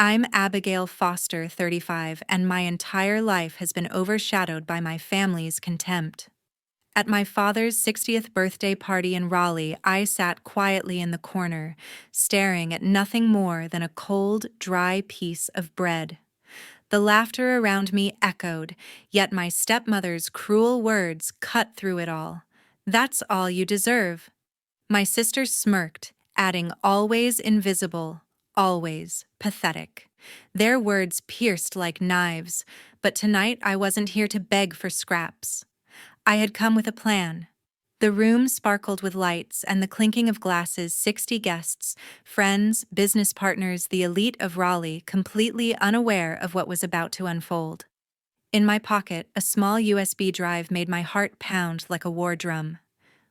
I'm Abigail Foster, 35, and my entire life has been overshadowed by my family's contempt. At my father's 60th birthday party in Raleigh, I sat quietly in the corner, staring at nothing more than a cold, dry piece of bread. The laughter around me echoed, yet my stepmother's cruel words cut through it all. "That's all you deserve." My sister smirked, adding, "Always invisible, always pathetic." Their words pierced like knives, but tonight I wasn't here to beg for scraps. I had come with a plan. The room sparkled with lights and the clinking of glasses. 60 guests, friends, business partners, the elite of Raleigh, completely unaware of what was about to unfold. In my pocket, a small USB drive made my heart pound like a war drum.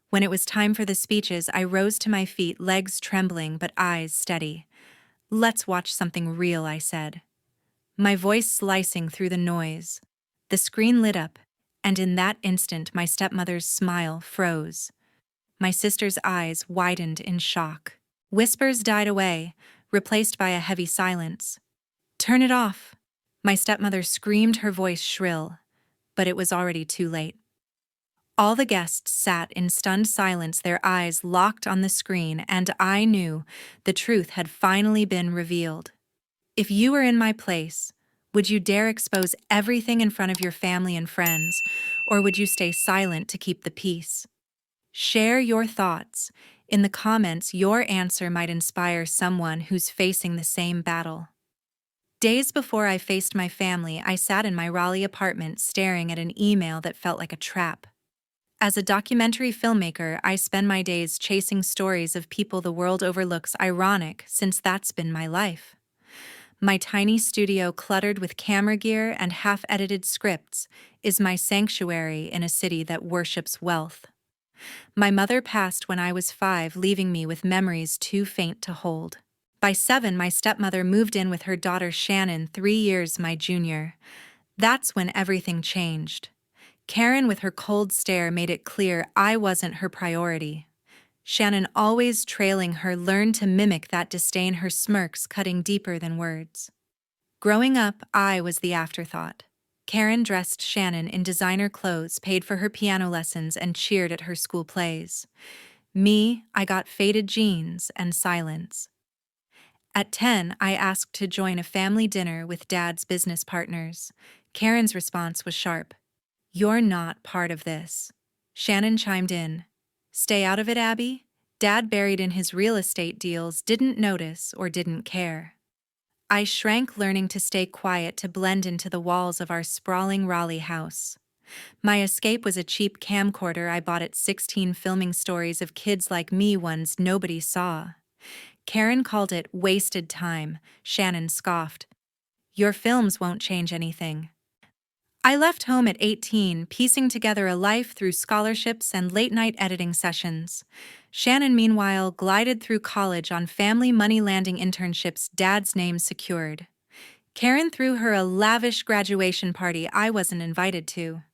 When it was time for the speeches, I rose to my feet, legs trembling but eyes steady. "Let's watch something real," I said, my voice slicing through the noise. The screen lit up, and in that instant my stepmother's smile froze. My sister's eyes widened in shock. Whispers died away, replaced by a heavy silence. "Turn it off!" My stepmother screamed, her voice shrill, but it was already too late. All the guests sat in stunned silence, their eyes locked on the screen, and I knew the truth had finally been revealed. If you were in my place, would you dare expose everything in front of your family and friends, or would you stay silent to keep the peace? Share your thoughts. In the comments, your answer might inspire someone who's facing the same battle. Days before I faced my family, I sat in my Raleigh apartment staring at an email that felt like a trap. As a documentary filmmaker, I spend my days chasing stories of people the world overlooks. Ironic, since that's been my life. My tiny studio, cluttered with camera gear and half-edited scripts, is my sanctuary in a city that worships wealth. My mother passed when I was 5, leaving me with memories too faint to hold. By 7, my stepmother moved in with her daughter Shannon, 3 years my junior. That's when everything changed. Karen, with her cold stare, made it clear I wasn't her priority. Shannon, always trailing her, learned to mimic that disdain, her smirks cutting deeper than words. Growing up, I was the afterthought. Karen dressed Shannon in designer clothes, paid for her piano lessons, and cheered at her school plays. Me, I got faded jeans and silence. At 10, I asked to join a family dinner with Dad's business partners. Karen's response was sharp. "You're not part of this." Shannon chimed in. "Stay out of it, Abby." Dad, buried in his real estate deals, didn't notice or didn't care. I shrank, learning to stay quiet, to blend into the walls of our sprawling Raleigh house. My escape was a cheap camcorder I bought at 16, filming stories of kids like me, ones nobody saw. Karen called it wasted time. Shannon scoffed. "Your films won't change anything." I left home at 18, piecing together a life through scholarships and late-night editing sessions. Shannon, meanwhile, glided through college on family money-landing internships, Dad's name secured. Karen threw her a lavish graduation party I wasn't invited to.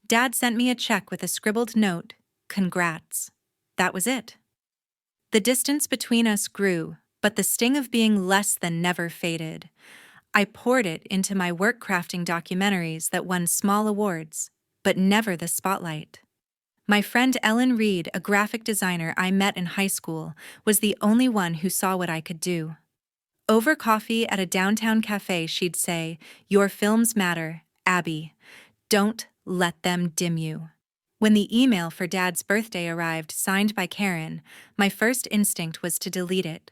Dad sent me a check with a scribbled note, "Congrats." That was it. The distance between us grew, but the sting of being less than never faded. I poured it into my work, crafting documentaries that won small awards, but never the spotlight. My friend Ellen Reed, a graphic designer I met in high school, was the only one who saw what I could do. Over coffee at a downtown cafe, she'd say, "Your films matter, Abby. Don't let them dim you." When the email for Dad's birthday arrived, signed by Karen, my first instinct was to delete it.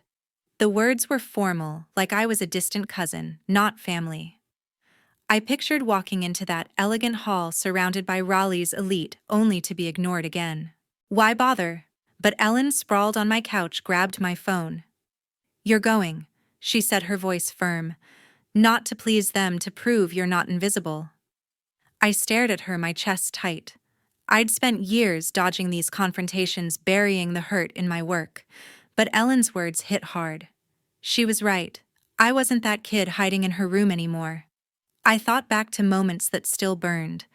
The words were formal, like I was a distant cousin, not family. I pictured walking into that elegant hall surrounded by Raleigh's elite, only to be ignored again. Why bother? But Ellen, sprawled on my couch, grabbed my phone. "You're going," she said, her voice firm. "Not to please them, to prove you're not invisible." I stared at her, my chest tight. I'd spent years dodging these confrontations, burying the hurt in my work. But Ellen's words hit hard. She was right. I wasn't that kid hiding in her room anymore. I thought back to moments that still burned,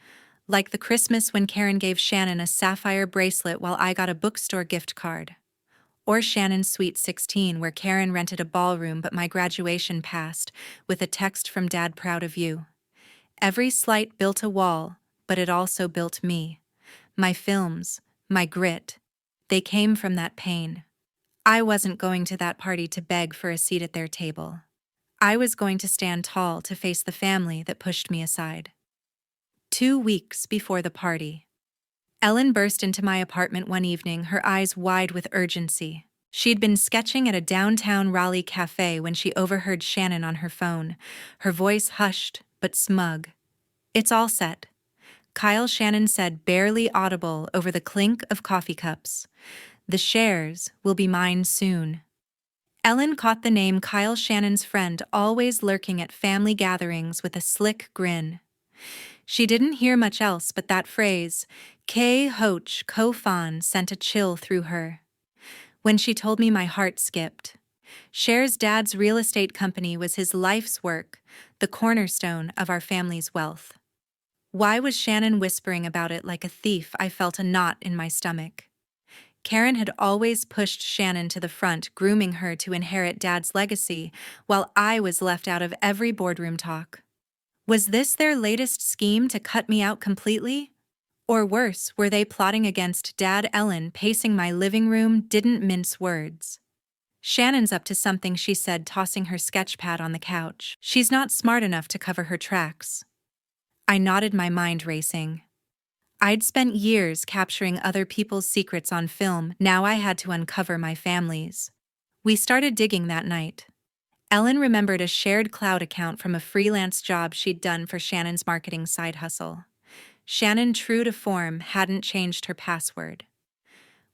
like the Christmas when Karen gave Shannon a sapphire bracelet while I got a bookstore gift card. Or Shannon's Sweet 16, where Karen rented a ballroom but my graduation passed, with a text from Dad, proud of you. Every slight built a wall, but it also built me. My films, my grit, they came from that pain. I wasn't going to that party to beg for a seat at their table. I was going to stand tall to face the family that pushed me aside. 2 weeks before the party, Ellen burst into my apartment one evening, her eyes wide with urgency. She'd been sketching at a downtown Raleigh cafe when she overheard Shannon on her phone, her voice hushed but smug. "It's all set," Kyle, Shannon said, barely audible over the clink of coffee cups. "The shares will be mine soon." Ellen caught the name Kyle, Shannon's friend, always lurking at family gatherings with a slick grin. She didn't hear much else but that phrase, "K. Hoch Kofan," sent a chill through her. When she told me, my heart skipped. Cher's dad's real estate company was his life's work, the cornerstone of our family's wealth. Why was Shannon whispering about it like a thief? I felt a knot in my stomach. Karen had always pushed Shannon to the front, grooming her to inherit Dad's legacy, while I was left out of every boardroom talk. Was this their latest scheme to cut me out completely? Or worse, were they plotting against Dad? Ellen, pacing my living room, didn't mince words. "Shannon's up to something," she said, tossing her sketch pad on the couch. "She's not smart enough to cover her tracks." I nodded, my mind racing. I'd spent years capturing other people's secrets on film, now I had to uncover my family's. We started digging that night. Ellen remembered a shared cloud account from a freelance job she'd done for Shannon's marketing side hustle. Shannon, true to form, hadn't changed her password.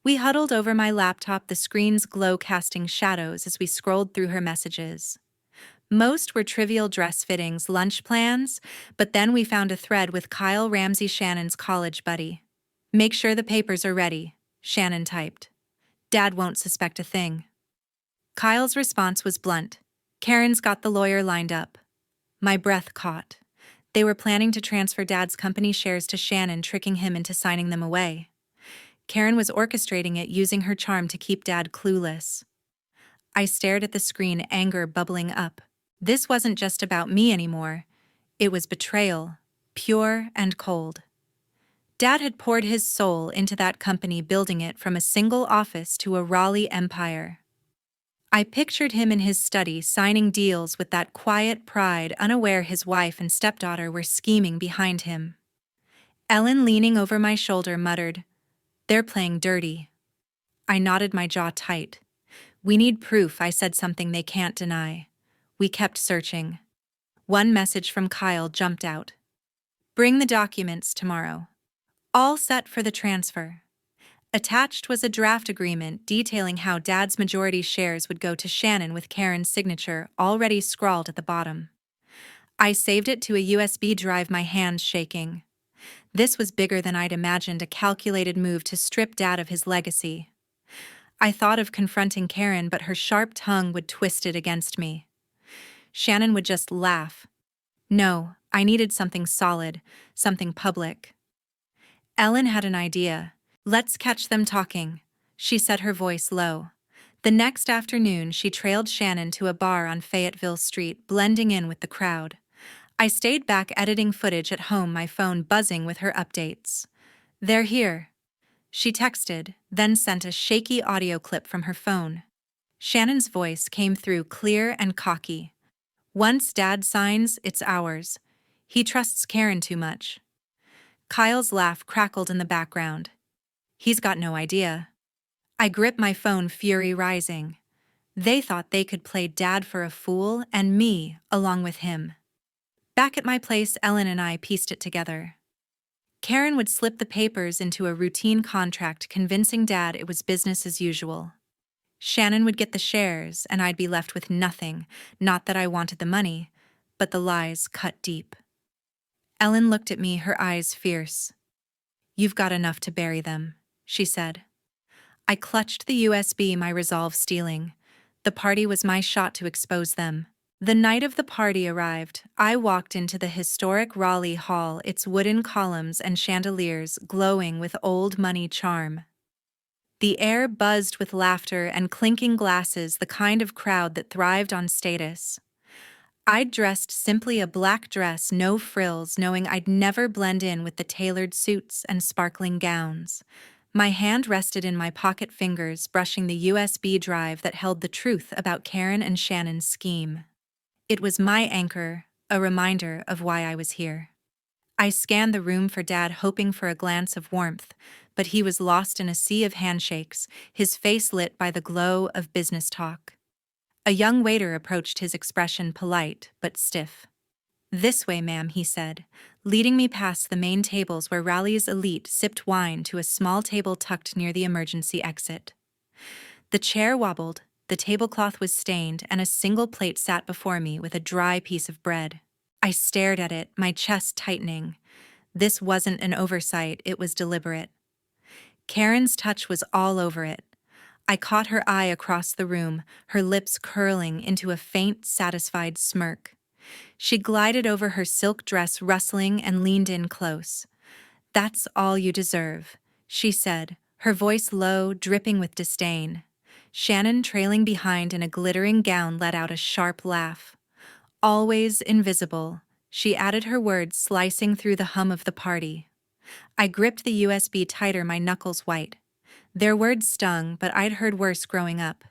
We huddled over my laptop, the screen's glow casting shadows as we scrolled through her messages. Most were trivial dress fittings, lunch plans, but then we found a thread with Kyle Ramsey, Shannon's college buddy. "Make sure the papers are ready," Shannon typed. "Dad won't suspect a thing." Kyle's response was blunt. "Karen's got the lawyer lined up." My breath caught. They were planning to transfer Dad's company shares to Shannon, tricking him into signing them away. Karen was orchestrating it, using her charm to keep Dad clueless. I stared at the screen, anger bubbling up. This wasn't just about me anymore. It was betrayal, pure and cold. Dad had poured his soul into that company, building it from a single office to a Raleigh empire. I pictured him in his study, signing deals with that quiet pride, unaware his wife and stepdaughter were scheming behind him. Ellen, leaning over my shoulder, muttered, "They're playing dirty." I nodded, my jaw tight. "We need proof," I said, "something they can't deny." We kept searching. One message from Kyle jumped out. "Bring the documents tomorrow." All set for the transfer. Attached was a draft agreement detailing how Dad's majority shares would go to Shannon, with Karen's signature already scrawled at the bottom. I saved it to a USB drive, my hands shaking. This was bigger than I'd imagined, a calculated move to strip Dad of his legacy. I thought of confronting Karen, but her sharp tongue would twist it against me. Shannon would just laugh. No, I needed something solid, something public. Ellen had an idea. "Let's catch them talking," she said, her voice low. The next afternoon, she trailed Shannon to a bar on Fayetteville Street, blending in with the crowd. I stayed back editing footage at home, my phone buzzing with her updates. "They're here," she texted, then sent a shaky audio clip from her phone. Shannon's voice came through clear and cocky. "Once Dad signs, it's ours. He trusts Karen too much." Kyle's laugh crackled in the background. "He's got no idea." I gripped my phone, fury rising. They thought they could play Dad for a fool, and me along with him. Back at my place, Ellen and I pieced it together. Karen would slip the papers into a routine contract, convincing Dad it was business as usual. Shannon would get the shares, and I'd be left with nothing. Not that I wanted the money, but the lies cut deep. Ellen looked at me, her eyes fierce. "You've got enough to bury them," she said. I clutched the USB, my resolve steeling. The party was my shot to expose them. The night of the party arrived, I walked into the historic Raleigh Hall, its wooden columns and chandeliers glowing with old money charm. The air buzzed with laughter and clinking glasses, the kind of crowd that thrived on status. I'd dressed simply a black dress, no frills, knowing I'd never blend in with the tailored suits and sparkling gowns. My hand rested in my pocket fingers, brushing the USB drive that held the truth about Karen and Shannon's scheme. It was my anchor, a reminder of why I was here. I scanned the room for Dad, hoping for a glance of warmth, but he was lost in a sea of handshakes, his face lit by the glow of business talk. A young waiter approached, his expression polite but stiff. "This way, ma'am," he said, leading me past the main tables where Raleigh's elite sipped wine to a small table tucked near the emergency exit. The chair wobbled, the tablecloth was stained, and a single plate sat before me with a dry piece of bread. I stared at it, my chest tightening. This wasn't an oversight, it was deliberate. Karen's touch was all over it. I caught her eye across the room, her lips curling into a faint, satisfied smirk. She glided over her silk dress, rustling, and leaned in close. "That's all you deserve," she said, her voice low, dripping with disdain. Shannon, trailing behind in a glittering gown, let out a sharp laugh. "Always invisible," she added, her words slicing through the hum of the party. I gripped the USB tighter, my knuckles white. Their words stung, but I'd heard worse growing up.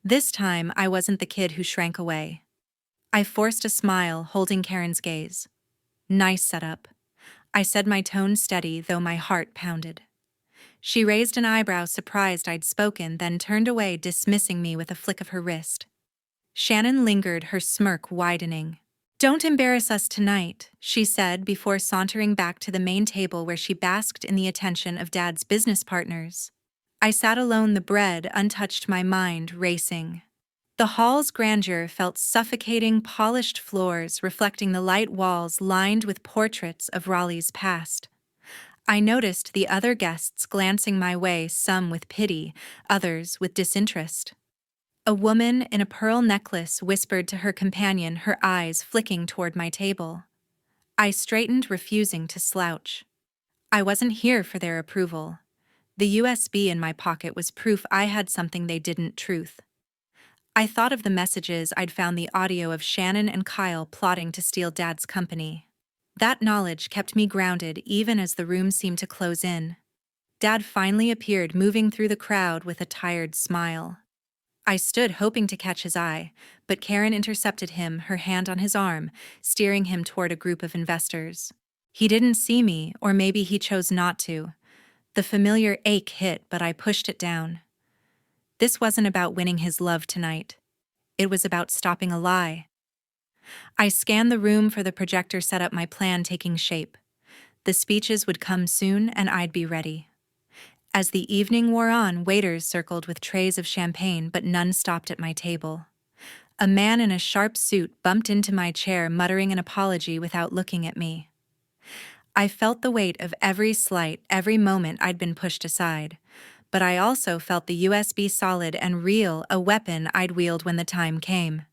This time, I wasn't the kid who shrank away. I forced a smile, holding Karen's gaze. "Nice setup," I said, my tone steady, though my heart pounded. She raised an eyebrow, surprised I'd spoken, then turned away, dismissing me with a flick of her wrist. Shannon lingered, her smirk widening. "Don't embarrass us tonight," she said before sauntering back to the main table where she basked in the attention of Dad's business partners. I sat alone, the bread untouched, my mind racing. The hall's grandeur felt suffocating, polished floors reflecting the light walls lined with portraits of Raleigh's past. I noticed the other guests glancing my way, some with pity, others with disinterest. A woman in a pearl necklace whispered to her companion, her eyes flicking toward my table. I straightened, refusing to slouch. I wasn't here for their approval. The USB in my pocket was proof I had something they didn't. Truth. I thought of the messages I'd found, the audio of Shannon and Kyle plotting to steal Dad's company. That knowledge kept me grounded even as the room seemed to close in. Dad finally appeared, moving through the crowd with a tired smile. I stood hoping to catch his eye, but Karen intercepted him, her hand on his arm, steering him toward a group of investors. He didn't see me, or maybe he chose not to. The familiar ache hit, but I pushed it down. This wasn't about winning his love tonight. It was about stopping a lie. I scanned the room for the projector setup, my plan taking shape. The speeches would come soon, and I'd be ready. As the evening wore on, waiters circled with trays of champagne, but none stopped at my table. A man in a sharp suit bumped into my chair, muttering an apology without looking at me. I felt the weight of every slight, every moment I'd been pushed aside. But I also felt the USB solid and real, a weapon I'd wield when the time came.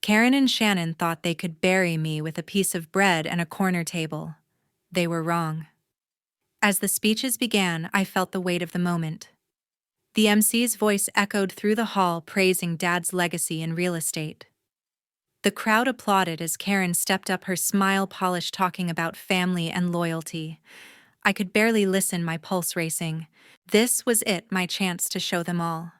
Karen and Shannon thought they could bury me with a piece of bread and a corner table. They were wrong. As the speeches began, I felt the weight of the moment. The MC's voice echoed through the hall, praising Dad's legacy in real estate. The crowd applauded as Karen stepped up, her smile polished, talking about family and loyalty. I could barely listen, my pulse racing. This was it, my chance to show them all.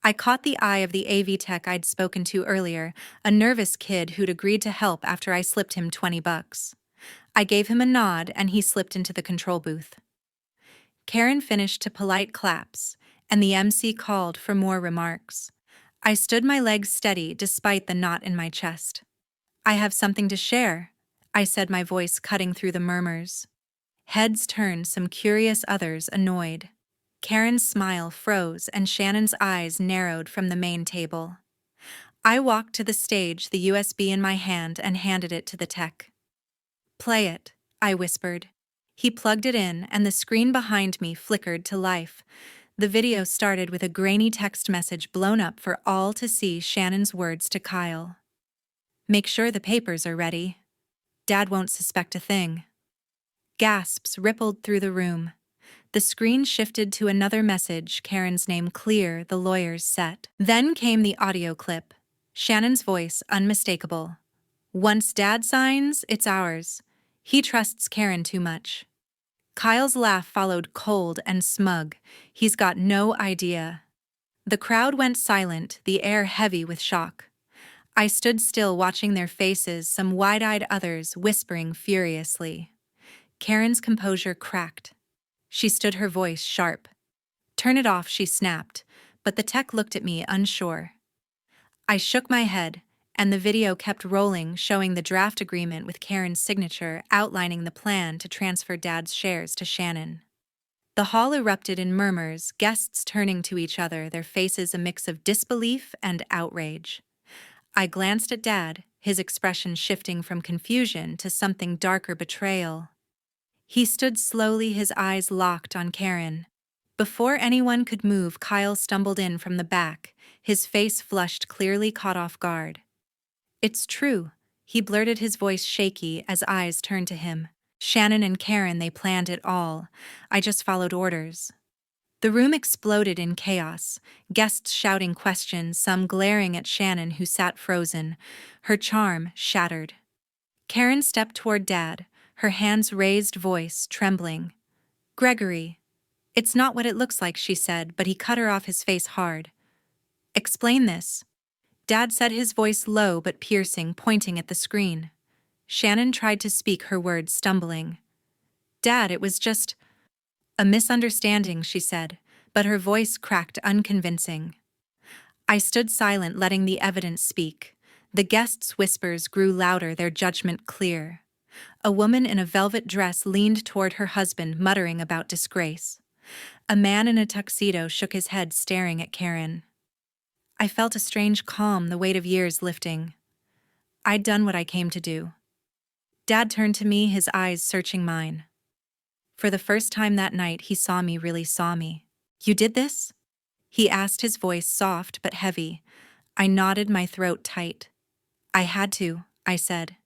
I caught the eye of the AV tech I'd spoken to earlier, a nervous kid who'd agreed to help after I slipped him $20. I gave him a nod, and he slipped into the control booth. Karen finished to polite claps, and the MC called for more remarks. I stood, my legs steady despite the knot in my chest. "I have something to share," I said, my voice cutting through the murmurs. Heads turned, some curious, others annoyed. Karen's smile froze, and Shannon's eyes narrowed from the main table. I walked to the stage, the USB in my hand, and handed it to the tech. "Play it," I whispered. He plugged it in, and the screen behind me flickered to life. The video started with a grainy text message blown up for all to see, Shannon's words to Kyle. "Make sure the papers are ready. Dad won't suspect a thing." Gasps rippled through the room. The screen shifted to another message, Karen's name clear, the lawyer's set. Then came the audio clip. Shannon's voice unmistakable. Once Dad signs, it's ours. He trusts Karen too much. Kyle's laugh followed cold and smug. He's got no idea. The crowd went silent, the air heavy with shock. I stood still watching their faces, some wide-eyed others whispering furiously. Karen's composure cracked. She stood, her voice sharp. Turn it off, she snapped, but the tech looked at me unsure. I shook my head, and the video kept rolling, showing the draft agreement with Karen's signature outlining the plan to transfer Dad's shares to Shannon. The hall erupted in murmurs, guests turning to each other, their faces a mix of disbelief and outrage. I glanced at Dad, his expression shifting from confusion to something darker, betrayal. He stood slowly, his eyes locked on Karen. Before anyone could move, Kyle stumbled in from the back, his face flushed, clearly caught off guard. It's true, he blurted, his voice shaky as eyes turned to him. Shannon and Karen, they planned it all. I just followed orders. The room exploded in chaos, guests shouting questions, some glaring at Shannon, who sat frozen, her charm shattered. Karen stepped toward Dad, her hands raised, voice trembling. Gregory. It's not what it looks like, she said, but he cut her off, his face hard. Explain this. Dad said, his voice low but piercing, pointing at the screen. Shannon tried to speak, her words stumbling. Dad, it was just a misunderstanding, she said, but her voice cracked, unconvincing. I stood silent, letting the evidence speak. The guests' whispers grew louder, their judgment clear. A woman in a velvet dress leaned toward her husband, muttering about disgrace. A man in a tuxedo shook his head, staring at Karen. I felt a strange calm, the weight of years lifting. I'd done what I came to do. Dad turned to me, his eyes searching mine. For the first time that night, he saw me, really saw me. You did this? He asked, his voice soft but heavy. I nodded, my throat tight. I had to, I said.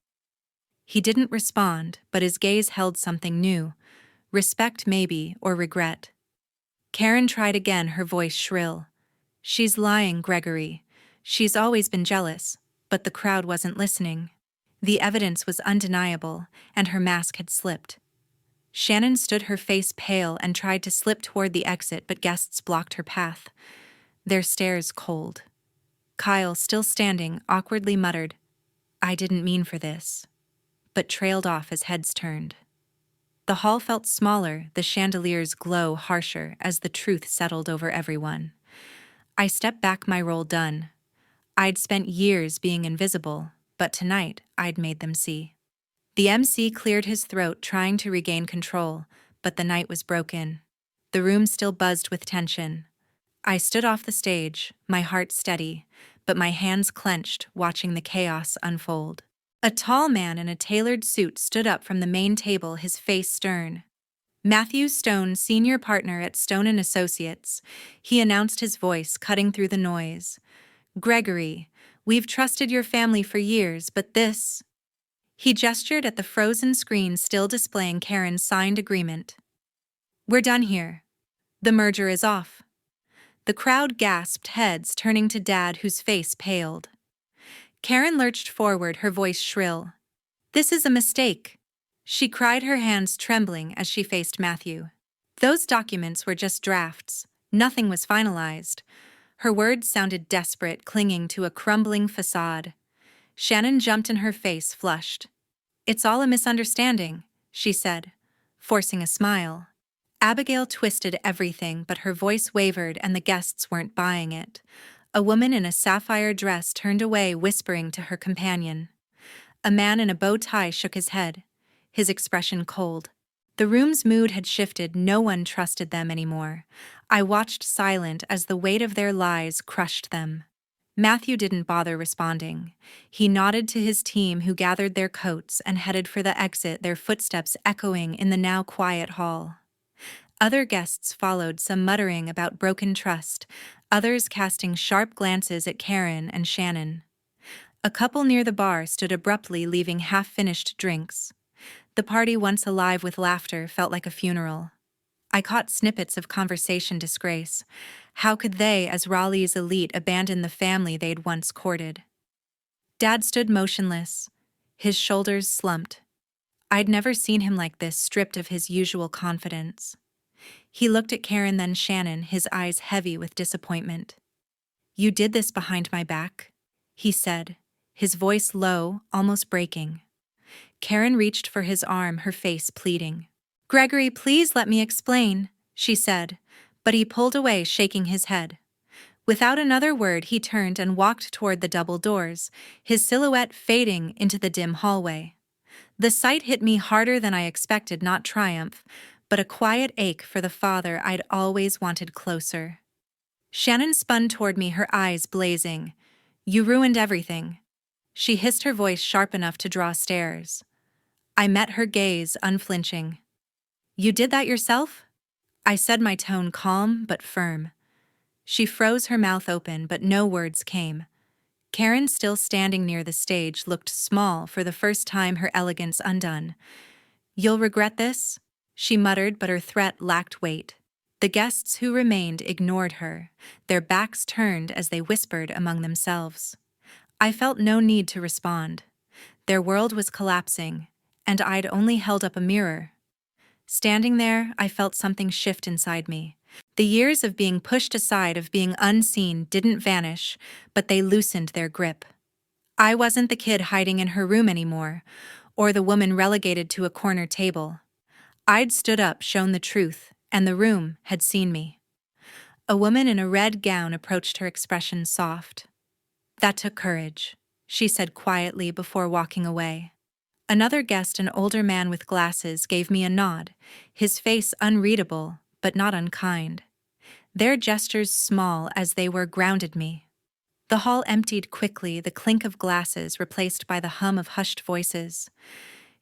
He didn't respond, but his gaze held something new. Respect maybe, or regret. Karen tried again, her voice shrill. She's lying, Gregory. She's always been jealous, but the crowd wasn't listening. The evidence was undeniable, and her mask had slipped. Shannon stood, her face pale, and tried to slip toward the exit, but guests blocked her path, their stares cold. Kyle, still standing, awkwardly muttered, I didn't mean for this, but trailed off as heads turned. The hall felt smaller, the chandelier's glow harsher as the truth settled over everyone. I stepped back, my role done. I'd spent years being invisible, but tonight I'd made them see. The MC cleared his throat, trying to regain control, but the night was broken. The room still buzzed with tension. I stood off the stage, my heart steady, but my hands clenched, watching the chaos unfold. A tall man in a tailored suit stood up from the main table, his face stern. Matthew Stone, senior partner at Stone & Associates, he announced, his voice cutting through the noise. Gregory, we've trusted your family for years, but this... He gestured at the frozen screen still displaying Karen's signed agreement. We're done here. The merger is off. The crowd gasped, heads turning to Dad, whose face paled. Karen lurched forward, her voice shrill. This is a mistake, she cried, her hands trembling as she faced Matthew. Those documents were just drafts. Nothing was finalized. Her words sounded desperate, clinging to a crumbling facade. Shannon jumped in, her face flushed. It's all a misunderstanding, she said, forcing a smile. Abigail twisted everything, but her voice wavered and the guests weren't buying it. A woman in a sapphire dress turned away, whispering to her companion. A man in a bow tie shook his head, his expression cold. The room's mood had shifted, no one trusted them anymore. I watched silent as the weight of their lies crushed them. Matthew didn't bother responding. He nodded to his team, who gathered their coats and headed for the exit, their footsteps echoing in the now quiet hall. Other guests followed, some muttering about broken trust, others casting sharp glances at Karen and Shannon. A couple near the bar stood abruptly, leaving half-finished drinks. The party, once alive with laughter, felt like a funeral. I caught snippets of conversation disgrace. How could they, as Raleigh's elite, abandon the family they'd once courted? Dad stood motionless, his shoulders slumped. I'd never seen him like this, stripped of his usual confidence. He looked at Karen, then Shannon, his eyes heavy with disappointment. "You did this behind my back," he said, his voice low, almost breaking. Karen reached for his arm, her face pleading. "Gregory, please let me explain," she said, but he pulled away, shaking his head. Without another word, he turned and walked toward the double doors, his silhouette fading into the dim hallway. The sight hit me harder than I expected, not triumph, but a quiet ache for the father I'd always wanted closer. Shannon spun toward me, her eyes blazing. "You ruined everything." She hissed, her voice sharp enough to draw stares. I met her gaze, unflinching. "You did that yourself?" I said, my tone calm but firm. She froze, her mouth open, but no words came. Karen, still standing near the stage, looked small for the first time, her elegance undone. "You'll regret this," she muttered, but her threat lacked weight. The guests who remained ignored her, their backs turned as they whispered among themselves. I felt no need to respond. Their world was collapsing, and I'd only held up a mirror. Standing there, I felt something shift inside me. The years of being pushed aside, of being unseen, didn't vanish, but they loosened their grip. I wasn't the kid hiding in her room anymore, or the woman relegated to a corner table. I'd stood up, shown the truth, and the room had seen me. A woman in a red gown approached, her expression soft. "That took courage," she said quietly before walking away. Another guest, an older man with glasses, gave me a nod, his face unreadable, but not unkind. Their gestures, small as they were, grounded me. The hall emptied quickly, the clink of glasses replaced by the hum of hushed voices.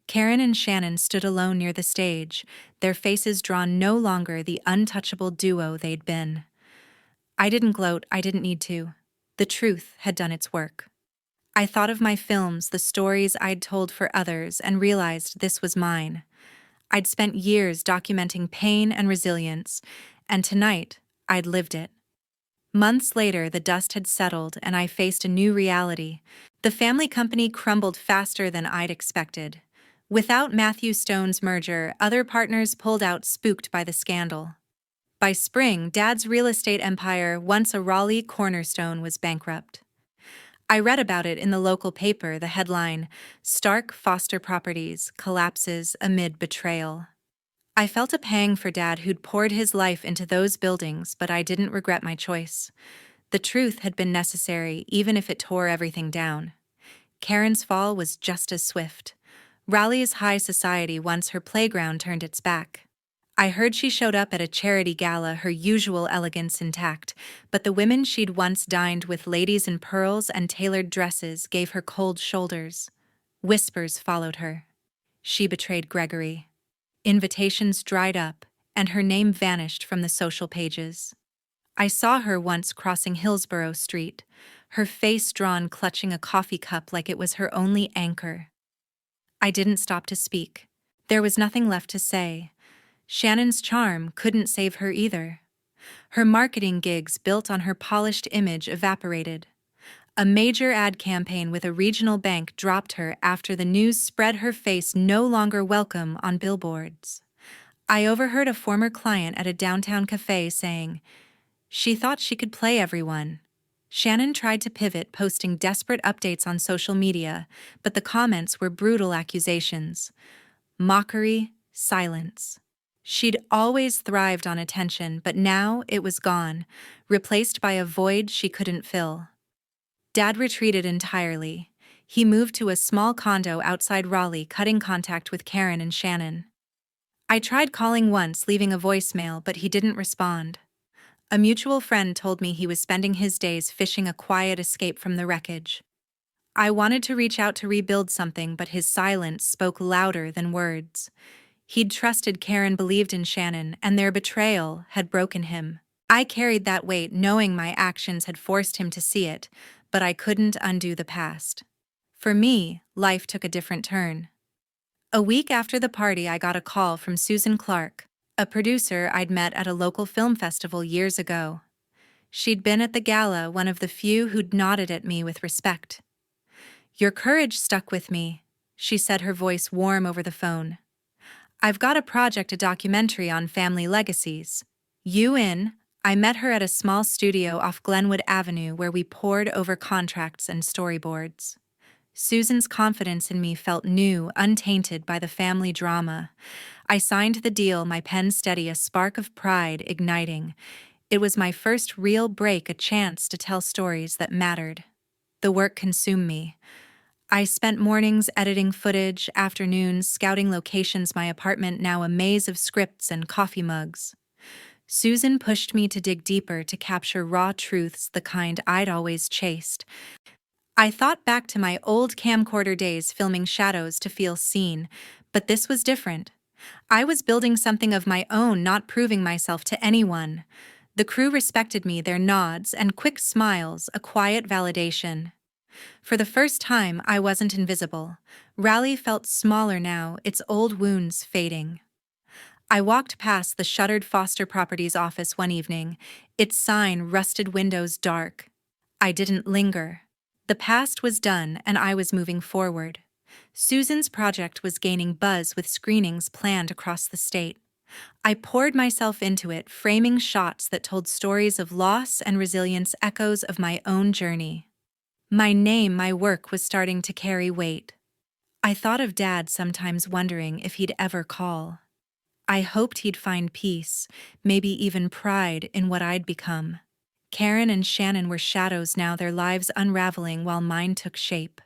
Karen and Shannon stood alone near the stage, their faces drawn, no longer the untouchable duo they'd been. I didn't gloat, I didn't need to. The truth had done its work. I thought of my films, the stories I'd told for others, and realized this was mine. I'd spent years documenting pain and resilience, and tonight, I'd lived it. Months later, the dust had settled, and I faced a new reality. The family company crumbled faster than I'd expected. Without Matthew Stone's merger, other partners pulled out, spooked by the scandal. By spring, Dad's real estate empire, once a Raleigh cornerstone, was bankrupt. I read about it in the local paper, the headline, "Stark Foster Properties Collapses Amid Betrayal." I felt a pang for Dad, who'd poured his life into those buildings, but I didn't regret my choice. The truth had been necessary, even if it tore everything down. Karen's fall was just as swift. Raleigh's high society, once her playground, turned its back. I heard she showed up at a charity gala, her usual elegance intact, but the women she'd once dined with, ladies in pearls and tailored dresses, gave her cold shoulders. Whispers followed her. She betrayed Gregory. Invitations dried up, and her name vanished from the social pages. I saw her once crossing Hillsborough Street, her face drawn, clutching a coffee cup like it was her only anchor. I didn't stop to speak. There was nothing left to say. Shannon's charm couldn't save her either. Her marketing gigs, built on her polished image, evaporated. A major ad campaign with a regional bank dropped her after the news spread her face no longer welcome on billboards. I overheard a former client at a downtown cafe saying, "She thought she could play everyone." Shannon tried to pivot, posting desperate updates on social media, but the comments were brutal accusations. Mockery, silence. She'd always thrived on attention, but now it was gone, replaced by a void she couldn't fill. Dad retreated entirely. He moved to a small condo outside Raleigh, cutting contact with Karen and Shannon. I tried calling once, leaving a voicemail, but he didn't respond. A mutual friend told me he was spending his days fishing, a quiet escape from the wreckage. I wanted to reach out to rebuild something, but his silence spoke louder than words. He'd trusted Karen, believed in Shannon, and their betrayal had broken him. I carried that weight, knowing my actions had forced him to see it, but I couldn't undo the past. For me, life took a different turn. A week after the party, I got a call from Susan Clark, a producer I'd met at a local film festival years ago. She'd been at the gala, one of the few who'd nodded at me with respect. "Your courage stuck with me," she said, her voice warm over the phone. "I've got a project, a documentary on family legacies. You in?" I met her at a small studio off Glenwood Avenue where we pored over contracts and storyboards. Susan's confidence in me felt new, untainted by the family drama. I signed the deal, my pen steady, a spark of pride igniting. It was my first real break, a chance to tell stories that mattered. The work consumed me. I spent mornings editing footage, afternoons scouting locations, my apartment now a maze of scripts and coffee mugs. Susan pushed me to dig deeper, to capture raw truths, the kind I'd always chased. I thought back to my old camcorder days filming shadows to feel seen, but this was different. I was building something of my own, not proving myself to anyone. The crew respected me, their nods and quick smiles, a quiet validation. For the first time, I wasn't invisible. Raleigh felt smaller now, its old wounds fading. I walked past the shuttered Foster Properties office one evening, its sign, rusted windows dark. I didn't linger. The past was done, and I was moving forward. Susan's project was gaining buzz with screenings planned across the state. I poured myself into it, framing shots that told stories of loss and resilience, echoes of my own journey. My name, my work was starting to carry weight. I thought of Dad, sometimes wondering if he'd ever call. I hoped he'd find peace, maybe even pride in what I'd become. Karen and Shannon were shadows now, their lives unraveling while mine took shape.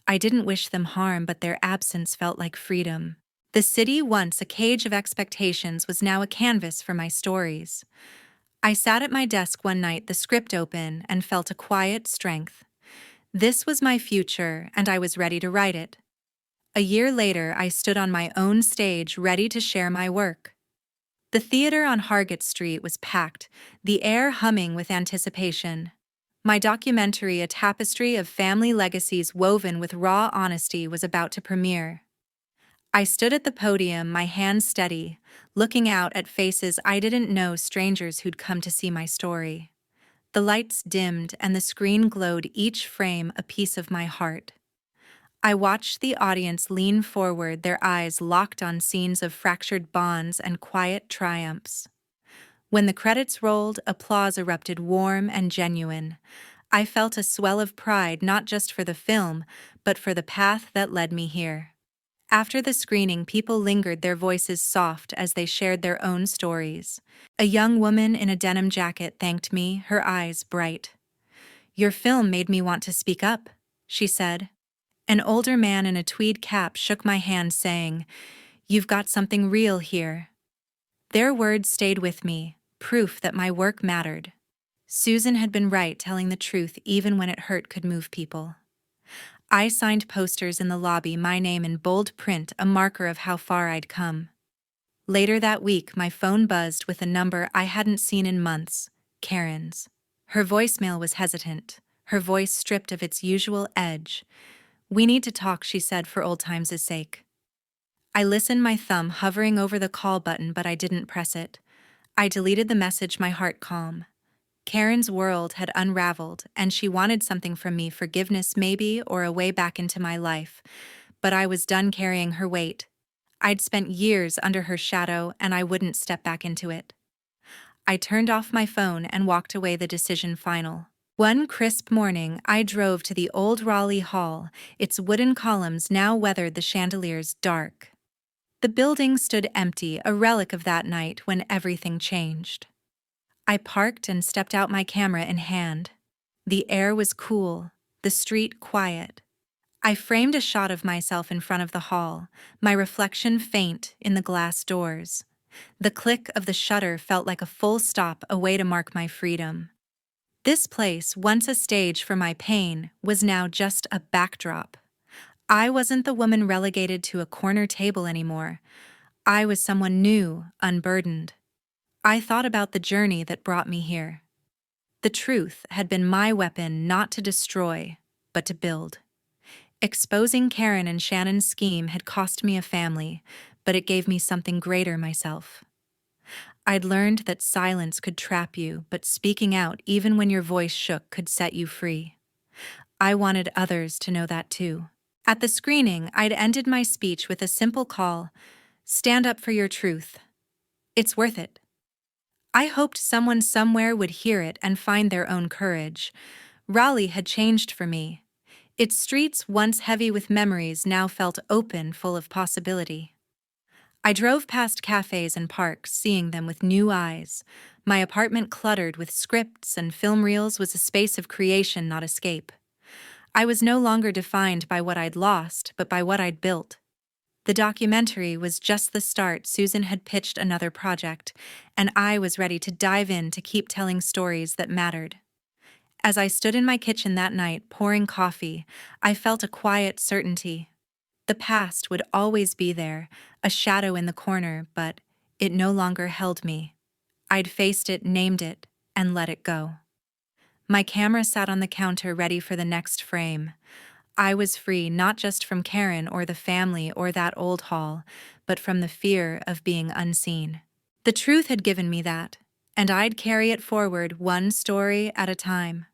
I didn't wish them harm, but their absence felt like freedom. The city, once a cage of expectations, was now a canvas for my stories. I sat at my desk one night, the script open, and felt a quiet strength. This was my future, and I was ready to write it. A year later, I stood on my own stage, ready to share my work. The theater on Hargett Street was packed, the air humming with anticipation. My documentary, a tapestry of family legacies woven with raw honesty, was about to premiere. I stood at the podium, my hands steady, looking out at faces I didn't know, strangers who'd come to see my story. The lights dimmed and the screen glowed, each frame a piece of my heart. I watched the audience lean forward, their eyes locked on scenes of fractured bonds and quiet triumphs. When the credits rolled, applause erupted, warm and genuine. I felt a swell of pride, not just for the film, but for the path that led me here. After the screening, people lingered, their voices soft as they shared their own stories. A young woman in a denim jacket thanked me, her eyes bright. "Your film made me want to speak up," she said. An older man in a tweed cap shook my hand, saying, "You've got something real here." Their words stayed with me, proof that my work mattered. Susan had been right, telling the truth even when it hurt could move people. I signed posters in the lobby, my name in bold print, a marker of how far I'd come. Later that week, my phone buzzed with a number I hadn't seen in months, Karen's. Her voicemail was hesitant, her voice stripped of its usual edge. "We need to talk," she said, "for old times' sake." I listened, my thumb hovering over the call button, but I didn't press it. I deleted the message, my heart calm. Karen's world had unraveled, and she wanted something from me, forgiveness maybe, or a way back into my life. But I was done carrying her weight. I'd spent years under her shadow, and I wouldn't step back into it. I turned off my phone and walked away, the decision final. One crisp morning, I drove to the old Raleigh Hall, its wooden columns now weathered, the chandeliers dark. The building stood empty, a relic of that night when everything changed. I parked and stepped out, my camera in hand. The air was cool, the street quiet. I framed a shot of myself in front of the hall, my reflection faint in the glass doors. The click of the shutter felt like a full stop, a way to mark my freedom. This place, once a stage for my pain, was now just a backdrop. I wasn't the woman relegated to a corner table anymore. I was someone new, unburdened. I thought about the journey that brought me here. The truth had been my weapon, not to destroy, but to build. Exposing Karen and Shannon's scheme had cost me a family, but it gave me something greater, myself. I'd learned that silence could trap you, but speaking out, even when your voice shook, could set you free. I wanted others to know that too. At the screening, I'd ended my speech with a simple call: stand up for your truth. It's worth it. I hoped someone somewhere would hear it and find their own courage. Raleigh had changed for me. Its streets, once heavy with memories, now felt open, full of possibility. I drove past cafes and parks, seeing them with new eyes. My apartment cluttered with scripts and film reels was a space of creation, not escape. I was no longer defined by what I'd lost, but by what I'd built. The documentary was just the start. Susan had pitched another project, and I was ready to dive in to keep telling stories that mattered. As I stood in my kitchen that night, pouring coffee, I felt a quiet certainty. The past would always be there, a shadow in the corner, but it no longer held me. I'd faced it, named it, and let it go. My camera sat on the counter ready for the next frame. I was free not just from Karen or the family or that old hall, but from the fear of being unseen. The truth had given me that, and I'd carry it forward one story at a time.